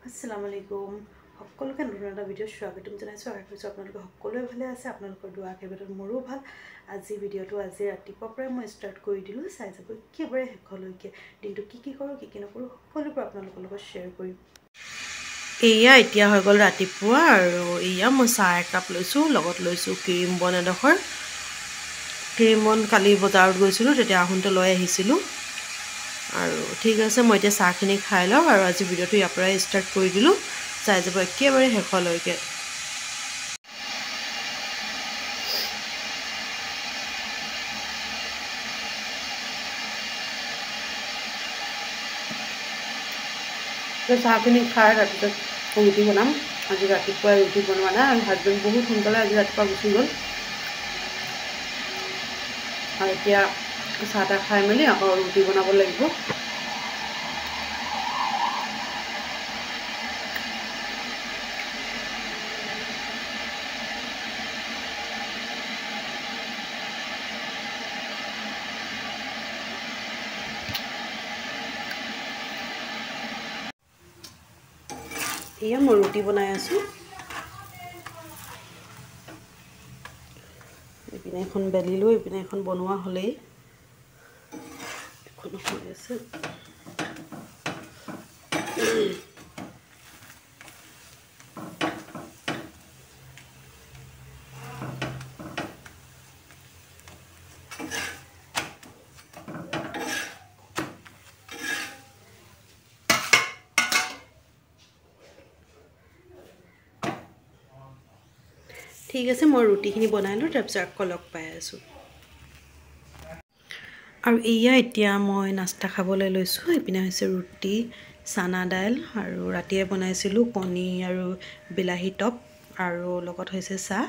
আসসালামু আলাইকুম সকলোকে নতুন এটা ভিডিঅ' স্বাগতম জনাইছোঁ আশা কৰিছোঁ আপোনালোকে সকলোৱে ভালে আছে আপোনালোকৰ দুৱা আশীৰ্বাদত মোৰো ভাল আজি ভিডিঅ'টো আজি ৰাতিপুৱাৰ পৰাই মই ষ্টাৰ্ট কৰি দিলোঁ চাই যাব একেবাৰে শেষলৈকে দিনটো কি কৰোঁ কি নকৰোঁ সকলোবোৰ আপোনালোকৰ লগত শ্বেয়াৰ কৰিম এয়া এতিয়া হৈ গ'ল ৰাতিপুৱা আৰু এয়া মই চাহ একাপ লৈছোঁ লগত লৈছোঁ ক্ৰীম বন এডোখৰ ক্ৰীম বন কালি বজাৰত গৈছিলোঁ তেতিয়া আহোঁতে লৈ আহিছিলোঁ আৰু ঠিক আছে মই এতিয়া চাহখিনি খাই লওঁ আৰু আজি ভিডিঅ'টো ইয়াৰ পৰাই ষ্টাৰ্ট কৰি দিলোঁ চাই যাব একেবাৰে শেষলৈকে চাহখিনি খাই তাৰপিছত ৰুটি বনাম আজি ৰাতিপুৱাই ৰুটি বনোৱা নাই আৰু হাজবেণ্ড বহুত সোনকালে আজি ৰাতিপুৱা গুচি গ'ল আৰু এতিয়া চাহ তাহ খাই মেলি আকৌ ৰুটি বনাব লাগিব এয়া মই ৰুটি বনাই আছোঁ এইপিনে এখন বেলিলোঁ এইপিনে এখন বনোৱা হ'লেই এখন হৈ আছে ঠিক আছে মই ৰুটিখিনি বনাই লওঁ তাৰপিছত আকৌ লগ পাই আছোঁ আৰু এয়া এতিয়া মই নাস্তা খাবলৈ লৈছোঁ এইপিনে হৈছে ৰুটি চানা দাইল আৰু ৰাতিয়ে বনাইছিলোঁ কণী আৰু বিলাহী টপ আৰু লগত হৈছে চাহ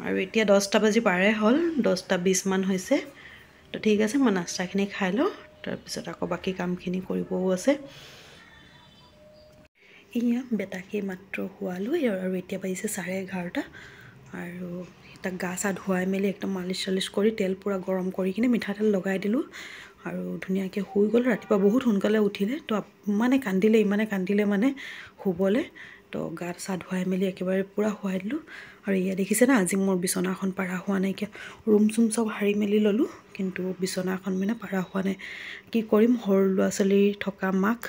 আৰু এতিয়া 10টা বাজি পাৰে হ'ল 10:20 মান হৈছে তো ঠিক আছে মই নাস্তাখিনি খাই লওঁ তাৰপিছত আকৌ বাকী কামখিনি কৰিবও আছে এয়া বেটাকে মাত্ৰ শুৱালোঁ আৰু এতিয়া বাজিছে 11:30 আৰু তাক গা চা ধুৱাই মেলি একদম মালিচ চালিচ কৰি তেল পূৰা গৰম কৰি কিনে মিঠাতেল লগাই দিলোঁ আৰু ধুনীয়াকৈ শুই গ'ল ৰাতিপুৱা বহুত সোনকালে উঠিলে তো ইমানে কান্দিলে মানে শুবলৈ তো গা চা ধুৱাই মেলি একেবাৰে পূৰা শুৱাই দিলোঁ আৰু এয়া দেখিছে না আজি মোৰ বিচনাখন পাৰা হোৱা নাইকিয়া ৰুম চুম চব সাৰি মেলি ল'লোঁ কিন্তু বিচনাখন মানে পাৰা হোৱা নাই কি কৰিম সৰু ল'ৰা ছোৱালী থকা মাক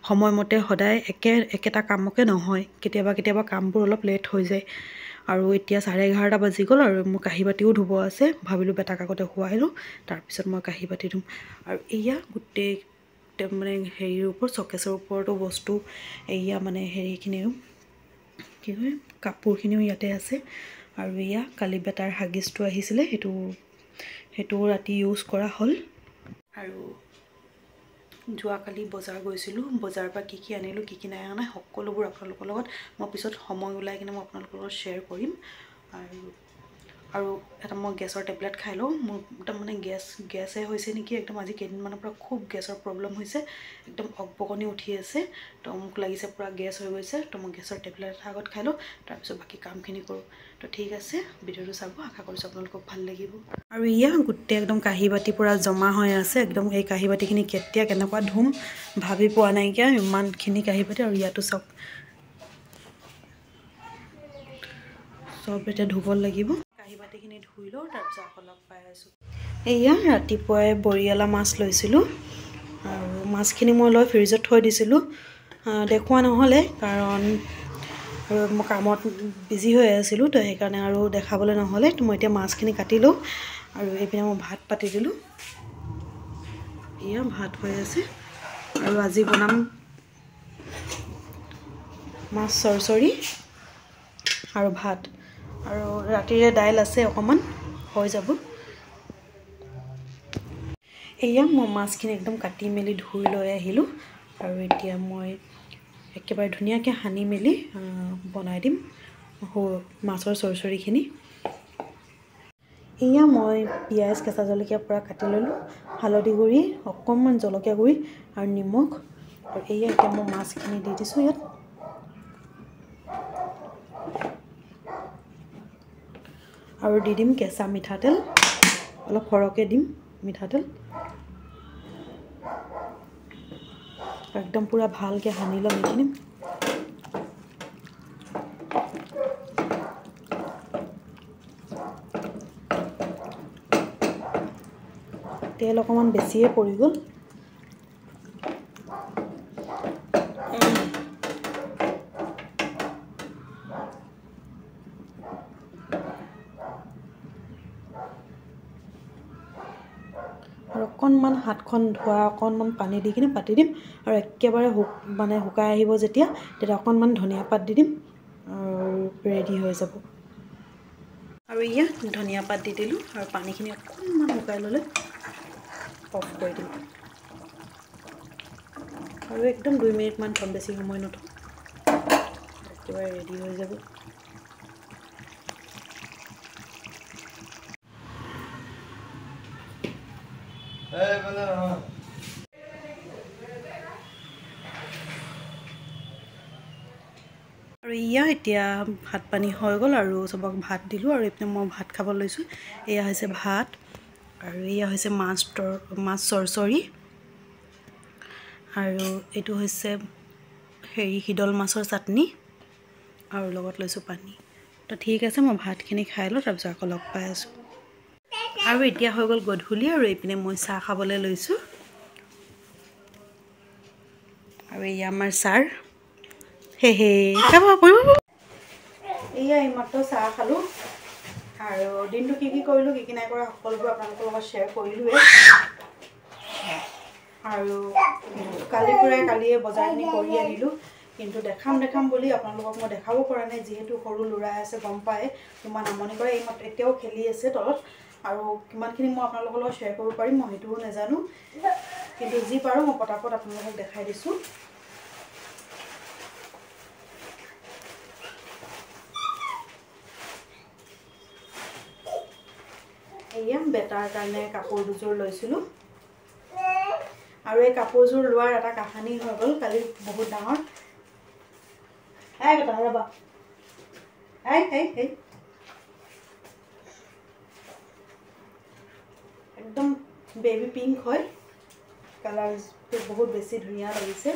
সময়মতে সদায় একেটা কামকে নহয় কেতিয়াবা কামবোৰ অলপ লেট হৈ যায় আৰু এতিয়া 11:30 বাজি গ'ল আৰু মোৰ কাঁহী বাতিও ধুব আছে ভাবিলোঁ বেটাক আগতে শুৱাই লওঁ তাৰপিছত মই কাঁহী বাতি ধুম আৰু এয়া গোটেই মানে হেৰিৰ ওপৰত চকেছৰ ওপৰতো বস্তু এয়া মানে হেৰিখিনিও কি হয় কাপোৰখিনিও ইয়াতে আছে আৰু এয়া কালি বেটাৰ হাগিছটো আহিছিলে সেইটো ৰাতি ইউজ কৰা হ'ল আৰু যোৱাকালি বজাৰ গৈছিলোঁ বজাৰৰ পৰা কি আনিলোঁ কি নাই অনা সকলোবোৰ আপোনালোকৰ লগত মই পিছত সময় ওলাই কিনে মই আপোনালোকৰ লগত শ্বেয়াৰ কৰিম আৰু এটা মই গেছৰ টেবলেট খাই লওঁ মোৰ একদম মানে গেছে হৈছে নেকি একদম আজি কেইদিনমানৰ পৰা খুব গেছৰ প্ৰব্লেম হৈছে একদম অকবকনি উঠি আছে তো মোক লাগিছে পূৰা গেছ হৈ গৈছে তো মই গেছৰ টেবলেট এটা আগত খাই লওঁ তাৰপিছত বাকী কামখিনি কৰোঁ তো ঠিক আছে ভিডিঅ'টো চাব আশা কৰিছোঁ আপোনালোকক ভাল লাগিব আৰু এয়া গোটেই একদম কাঁহী বাতি পূৰা জমা হৈ আছে একদম এই কাঁহী বাতিখিনি কেনেকুৱা ধুম ভাবি পোৱা নাইকিয়া ইমানখিনি কাঁহী বাতি আৰু ইয়াতো চব এতিয়া ধুব লাগিব কাঁহী বাতিখিনি ধুই লওঁ তাৰপিছত আকৌ লগ পাই আছোঁ এয়া ৰাতিপুৱাই বৰিয়লা মাছ লৈছিলোঁ আৰু মাছখিনি মই লৈ ফ্ৰিজত থৈ দিছিলোঁ দেখুওৱা নহ'লে কাৰণ মই কামত বিজি হৈ আছিলোঁ তো সেইকাৰণে আৰু দেখাবলৈ নহ'লে তো মই এতিয়া মাছখিনি কাটি লওঁ আৰু এইপিনে মই ভাত পাতি দিলোঁ এয়া ভাত হৈ আছে আৰু আজি বনাম মাছ চৰচৰি আৰু ভাত আৰু ৰাতিৰে দাইল আছে অকণমান হৈ যাব এয়া মই মাছখিনি একদম কাটি মেলি ধুই লৈ আহিলোঁ আৰু এতিয়া মই একেবাৰে ধুনীয়াকৈ সানি মেলি বনাই দিম মাছৰ চৰচৰিখিনি এয়া মই পিঁয়াজ কেঁচা জলকীয়া পূৰা কাটি ল'লোঁ হালধি গুড়ি অকণমান জলকীয়া গুড়ি আৰু নিমখ আৰু এয়া এতিয়া মই মাছখিনি দি দিছোঁ ইয়াত আৰু দি দিম কেঁচা মিঠাতেল অলপ সৰহকৈ দিম মিঠাতেল একদম পুৰা ভালকৈ সানি ল'ম এইখিনি। তেল অকণমান বেছিয়ে পৰি গ'ল। আৰু অকণমান হাতখন ধোৱা অকণমান পানী দি কিনে পাতি দিম আৰু একেবাৰে শুকাই আহিব যেতিয়া, তেতিয়া অকণমান ধনিয়া পাত দি দিম আৰু ৰেডি হৈ যাব। আৰু ধনিয়া পাত দি দিলোঁ আৰু পানীখিনি অকণমান শুকাই ল'লে অফ কৰি দিম। আৰু একদম 2 মিনিটমান থ'ম, বেছি সময় নথওঁ, একেবাৰে ৰেডি হৈ যাব। আৰু এতিয়া ভাত পানী হৈ গ'ল আৰু চবক ভাত দিলোঁ আৰু এইপিনে মই ভাত খাব লৈছোঁ। এয়া হৈছে ভাত আৰু এয়া হৈছে মাছ চৰচৰি আৰু এইটো হৈছে শিদল মাছৰ চাটনি আৰু লগত লৈছোঁ পানী। তো ঠিক আছে, মই ভাতখিনি খাই লওঁ, তাৰপিছত আকৌ লগ পাই আছোঁ। আৰু এতিয়া হৈ গ'ল গধূলি আৰু এইপিনে মই চাহ খাবলৈ লৈছোঁ। আৰু এয়া আমাৰ ছাৰ, এইমাত্ৰ চাহ খালোঁ আৰু দিনটো কি কৰিলোঁ, কি নাই কৰা সকলোবোৰ আপোনালোকৰ লগত শ্বেয়াৰ কৰিলোঁৱে। আৰু কালিয়ে বজাৰখিনি কৰি আনিলোঁ, কিন্তু দেখাম বুলি আপোনালোকক মই দেখাব পৰা নাই, যিহেতু সৰু ল'ৰা আছে, গম পায় কিমান আমনি কৰে। এইমাত্ৰ এতিয়াও খেলি আছে তলত, আৰু কিমানখিনি মই আপোনালোকৰ লগত শ্বেয়াৰ কৰিব পাৰিম মই সেইটোও নাজানো, কিন্তু যি পাৰোঁ মই পটাপট আপোনালোকক দেখাই দিছোঁ। বেটাৰ কাৰণে কাপোৰ দুযোৰ লৈছিলোঁ, আৰু এই কাপোৰযোৰ লোৱাৰ এটা কাহানী হৈ গ'ল কালি বহুত ডাঙৰ। ৰ'বা, একদম বেবী পিংক হয়, কালাৰটো বহুত বেছি ধুনীয়া লাগিছে।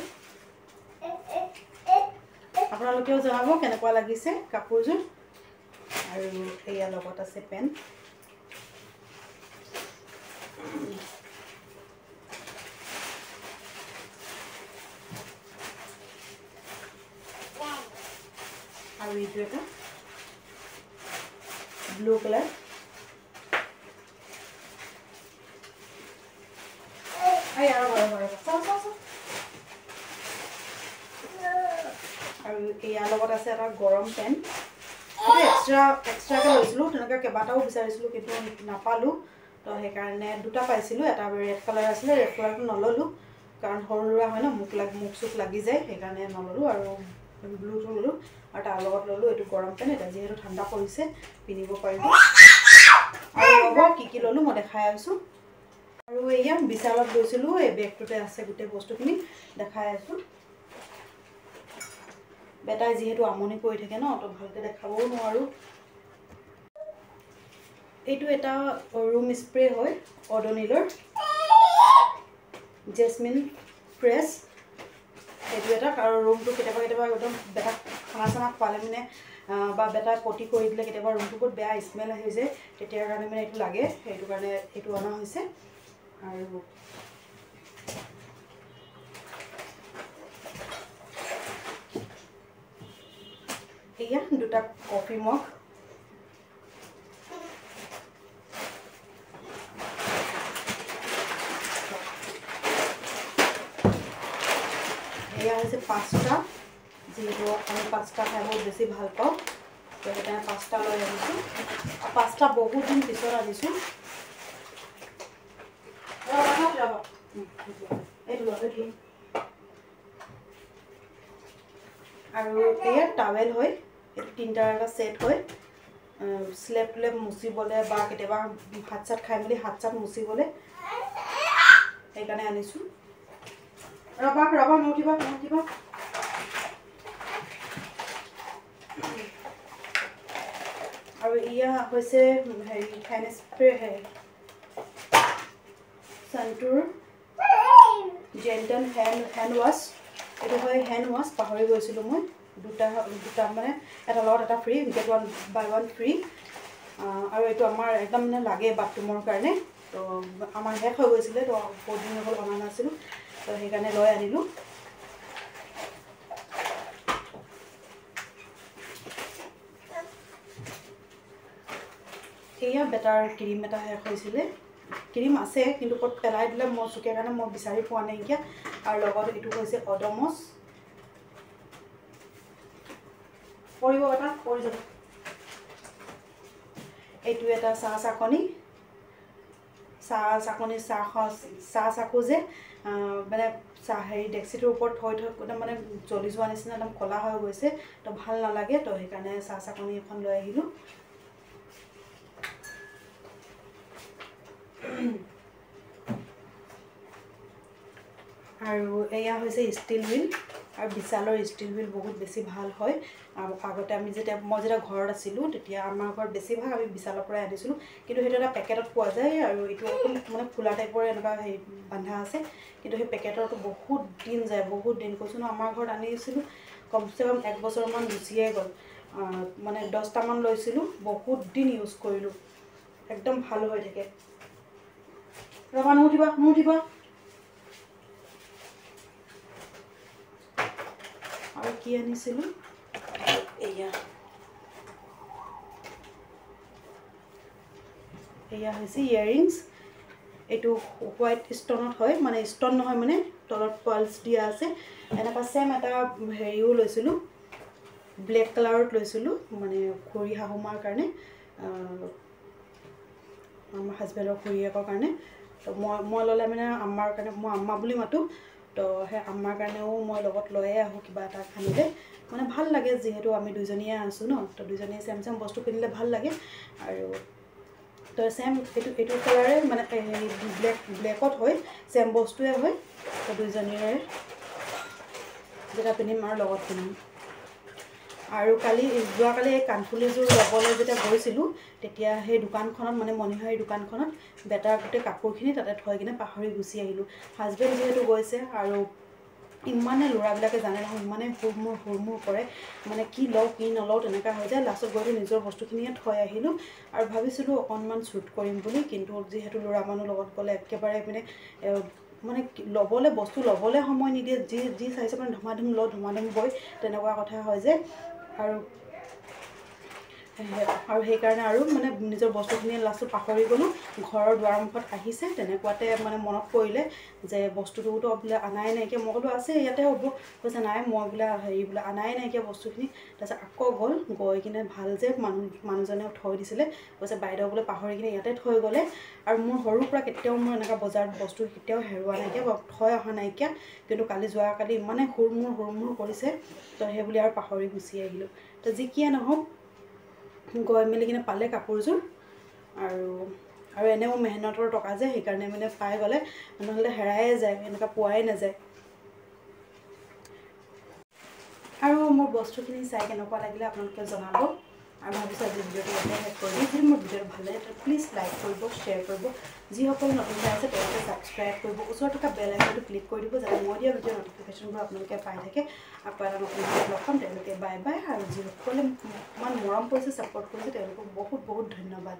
আপোনালোকেও জনাব কেনেকুৱা লাগিছে কাপোৰযোৰ। আৰু এয়া লগত আছে পেণ্ট। আৰু এইটো এটা ব্লু কালাৰ। আৰু ইয়াৰ লগত আছে এটা গৰম পেণ্ট, এক্সট্ৰাকৈ লৈছিলোঁ, তেনেকৈ কেইবাটাও বিচাৰিছিলোঁ কিন্তু নাপালোঁ, তো সেইকাৰণে দুটা পাইছিলোঁ। এটা ৰেড কালাৰ আছিলে, ৰেড কালাৰটো নল'লোঁ কাৰণ সৰু ল'ৰা হয় ন, মুখ চুখ লাগি যায়, সেইকাৰণে নল'লোঁ। আৰু ব্লুটো ল'লোঁ আৰু তাৰ লগত ল'লোঁ এইটো গৰম পেণ্ট। এটা যিহেতু ঠাণ্ডা পৰিছে পিন্ধিব পাৰিব। আৰু হ'ব কি ল'লোঁ মই দেখাই আছোঁ। আৰু বিশালত গৈছিলোঁ, এই বেগটোতে আছে গোটেই বস্তুখিনি, দেখাই আছোঁ। বেটাই যিহেতু আমনি কৰি থাকে ন, তো ভালকৈ দেখাবও নোৱাৰোঁ। এইটো এটা ৰুম স্প্ৰে হয়, অডোনিলৰ জেচমিন ফ্ৰেছ। এইটো এটা, আৰু ৰুমটো কেতিয়াবা একদম বেটা খানা চানা খোৱালে মানে বা বেটাই পটি কৰি দিলে কেতিয়াবা ৰুমটো বহুত বেয়া স্মেল আহি যায়, তেতিয়াৰ কাৰণে মানে এইটো লাগে, সেইটো কাৰণে এইটো অনা হৈছে। আৰু দুটা কফি মগ। এয়া হৈছে পাস্তা, যিহেতু আমি পাস্তা খাই বহুত বেছি ভাল পাওঁ, তো সেইকাৰণে পাস্তা লৈ আনিছোঁ। পাস্তা বহুত দিন পিছত আনিছোঁ। আৰু এয়া টাৱেল হয়, এইটো 3টাৰ এটা ছেট হয়, স্লেব মুচিবলৈ বা কেতিয়াবা ভাত চাত খাই মেলি হাত চাত মুচিবলৈ, সেইকাৰণে আনিছোঁ। ৰ'বা নুঠিবা। আৰু ইয়া হৈছে hand spray, Santoor gentle hand wash এইটো হয় হেণ্ড ৱাছ পাহৰি গৈছিলোঁ মই দুটা মানে এটা লগত এটা ফ্ৰী গেট 1 বাই 1 ফ্ৰী আৰু এইটো আমাৰ একদম মানে লাগে বাথৰুমৰ কাৰণে তো আমাৰ শেষ হৈ গৈছিলে তো বহুত দিন হ'ল অনা নাছিলোঁ তো সেইকাৰণে লৈ আনিলোঁ এয়া বেটাৰ ক্ৰীম এটা শেষ হৈছিলে ক্ৰীম আছে কিন্তু ক'ত পেলাই দিলে মই চুকে কাৰণে মই বিচাৰি পোৱা নাইকিয়া আৰু লগত এইটো হৈছে অডমছ পৰিব এটা পৰি যাব এইটো এটা চাহ চাকনি চাহ চাকু যে মানে চাহ হেৰি ডেক্সিটোৰ ওপৰত থৈ একদম মানে জ্বলি যোৱা নিচিনা একদম ক'লা হৈ গৈছে তো ভাল নালাগে তো সেইকাৰণে চাহ চাকনি এখন লৈ আহিলোঁ আৰু এয়া হৈছে ষ্টিল হুইল আৰু বিশালৰ ষ্টিল হুইল বহুত বেছি ভাল হয় আৰু আগতে মই যেতিয়া ঘৰত আছিলোঁ তেতিয়া আমাৰ ঘৰত বেছিভাগ আমি বিশালৰ পৰাই আনিছিলোঁ কিন্তু সেইটো এটা পেকেটত পোৱা যায় আৰু এইটো মানে ফুলা টাইপৰ এনেকুৱা হেৰি বান্ধা আছে কিন্তু সেই পেকেটৰটো বহুত দিন কৈছোঁ ন আমাৰ ঘৰত আনিছিলোঁ কমচে কম 1 বছৰমান গুচিয়ে গ'ল মানে 10টামান লৈছিলোঁ বহুত দিন ইউজ কৰিলোঁ একদম ভাল হৈ থাকে ৰবা নুঠিবা আৰু কি আনিছিলোঁ এয়া হৈছে ইয়াৰিংছ এইটো হোৱাইট ষ্টনত হয় মানে ষ্টন নহয় মানে তলত পাৰ্লছ দিয়া আছে এনেকুৱা ছেম এটা হেৰিও লৈছিলোঁ ব্লেক কালাৰত লৈছিলোঁ মানে খুৰী শাহুমাৰ কাৰণে আমাৰ হাজবেণ্ডৰ খুৰীয়েকৰ কাৰণে তো মই ল'লে মানে আমাৰ কাৰণে মই আম্মা বুলি মাতোঁ তো সেই আম্মাৰ কাৰণেও মই লগত লৈয়ে আহোঁ কিবা এটা আনিলে মানে ভাল লাগে যিহেতু আমি দুজনীয়ে আছোঁ ন তো দুজনীয়ে ছেম বস্তু কিনিলে ভাল লাগে আৰু তো ছেম এইটো কালাৰে মানে ব্লেকত হয় ছেম বস্তুৱে হয় তো দুজনীৰে যেতিয়া পিন্ধিম আৰু লগত পিন্ধিম আৰু যোৱাকালি এই কাণফুলিযোৰ ল'বলৈ যেতিয়া গৈছিলোঁ তেতিয়া সেই দোকানখনত মানে মণিহাৰী দোকানখনত বেটাৰ গোটেই কাপোৰখিনি তাতে থৈ কিনে পাহৰি গুচি আহিলোঁ হাজবেণ্ড যিহেতু গৈছে আৰু ইমানে ল'ৰাবিলাকে জানে নহয় ইমানে হুৰমুৰ কৰে মানে কি লওঁ কি নলওঁ তেনেকুৱা হৈ যায় লাষ্টত গৈ নিজৰ বস্তুখিনিয়ে থৈ আহিলোঁ আৰু ভাবিছিলোঁ অকণমান শ্বুট কৰিম বুলি কিন্তু যিহেতু ল'ৰা মানুহ লগত গ'লে একেবাৰে মানে বস্তু ল'বলৈ সময় নিদিয়ে যি চাইছে মানে ধুমাধুম বৈ তেনেকুৱা কথা হয় যে আৰু সেইকাৰণে আৰু মানে নিজৰ বস্তুখিনি লাষ্টত পাহৰি গ'লোঁ ঘৰৰ দুৱাৰমুখত আহিছে তেনেকুৱাতে মানে মনত পৰিলে যে বস্তুটোতো বোলে আনাই নাইকিয়া মই ক'লোঁ আছে ইয়াতে হ'ব কৈছে নাই মই বোলে আনাই নাইকিয়া বস্তুখিনি তাৰপিছত আকৌ গৈ কিনে ভাল যে মানুহজনেও থৈ দিছিলে কৈছে বাইদেউ বোলে পাহৰি কিনে ইয়াতে থৈ গ'লে আৰু মোৰ সৰুৰ পৰা কেতিয়াও মোৰ এনেকুৱা বজাৰত বস্তু কেতিয়াও হেৰুৱা নাইকিয়া বা থৈ অহা নাইকিয়া কিন্তু যোৱাকালি ইমানে হুৰমুৰ কৰিছে তো সেই বুলি আৰু পাহৰি গুচি আহিলোঁ তো যি কিয়ে নহওক গৈ মেলি কিনে পালে কাপোৰযোৰ আৰু এনেও মেহনতৰ টকা যে সেইকাৰণে মানে পাই গ'লে নহ'লে হেৰায়ে যায় এনেকুৱা পোৱাই নাযায় আৰু মোৰ বস্তুখিনি চাই কেনেকুৱা লাগিলে আপোনালোকে জনাব আৰু ভাবিছোঁ আজি ভিডিঅ'টো ইয়াতে শেষ কৰি দিম যদি মোৰ ভিডিঅ'টো ভাল লাগে প্লিজ লাইক কৰিব শ্বেয়াৰ কৰিব যিসকল নতুন আছে তেওঁলোকে ছাবস্ক্ৰাইব কৰিব ওচৰত থকা বেল আইকনটো ক্লিক কৰি দিব যাতে মই দিয়া ভিডিঅ' নটিফিকেশ্যনবোৰ আপোনালোকে পাই থাকে আকৌ এটা নতুন ভিডিঅ' লগ পাম তেওঁলোকে বাই বাই আৰু যিসকলে ইমান মৰম কৰিছে ছাপোৰ্ট কৰিছে তেওঁলোকক বহুত ধন্যবাদ